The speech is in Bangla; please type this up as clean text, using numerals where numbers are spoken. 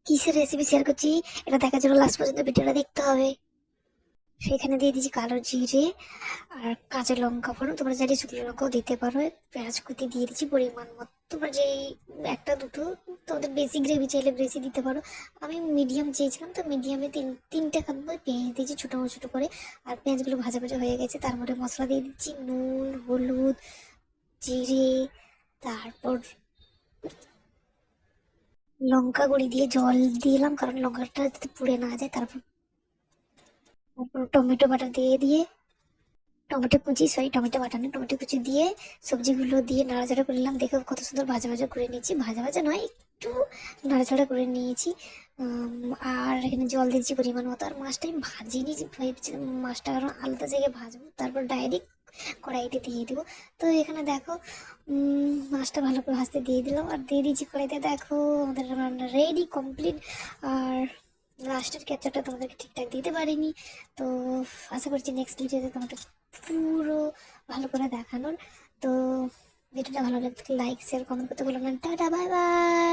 কিসের রেসিপি শেয়ার করছি এটা দেখার জন্য লাস্ট পর্যন্ত ভিডিওটা দেখতে হবে। সেখানে দিয়ে দিয়েছি কালো জিরে আর কাঁচা লঙ্কা ফোড়ন, তোমরা চাইলে শুকনো লঙ্কাও দিতে পারো। পেঁয়াজ কুচি দিয়ে দিচ্ছি পরিমাণ মতো, তোমরা যেই একটা দুটো, তোমাদের বেশি গ্রেভি চাইলে বেশি দিতে পারো। আমি মিডিয়াম চেয়েছিলাম তো মিডিয়ামে তিনটে কাটবো, পেঁয়াজ দিয়েছি ছোটো ছোটো করে। আর পেঁয়াজগুলো ভাজা ভাজা হয়ে গেছে, তার মধ্যে মশলা দিয়ে দিচ্ছি নুন, হলুদ, জিরে, তারপর লঙ্কা গুঁড়ি দিয়ে জল দিলাম কারণ লঙ্কাটা যাতে পুড়ে না যায়। তারপর তারপর টমেটো বাটা দিয়ে দিয়ে টমেটো বাটা না, টমেটো কুচি দিয়ে সবজিগুলো দিয়ে নাড়াচাড়া করে নিলাম। দেখো কত সুন্দর ভাজা ভাজা করে নিয়েছি, ভাজা ভাজা নয় একটু নাড়াচাড়া করে নিয়েছি। আর এখানে জল দিয়েছি পরিমাণ মতো। আর মাছটা আমি ভাজিনি, ভেবেছিলাম মাছটা কারণ আলাদা জায়গায় ভাজবো, তারপর ডাইরেক্ট কড়াইতে দিয়ে দেবো। তো এখানে দেখো মাছটা ভালো করে ভাজতে দিয়ে দিলাম আর দিয়ে দিয়েছি কড়াইতে। দেখো আমাদের রান্না রেডি কমপ্লিট। আর লাস্টের ক্যাপচারটা তোমাদেরকে ঠিকঠাক দিতে পারিনি, তো আশা করছি নেক্সট ভিডিওতে তোমাদের পুরো ভালো করে দেখানোর। তো ভিডিওটা ভালো লাগলে লাইক শেয়ার কমেন্ট করতে বললাম না। Tata, bye bye.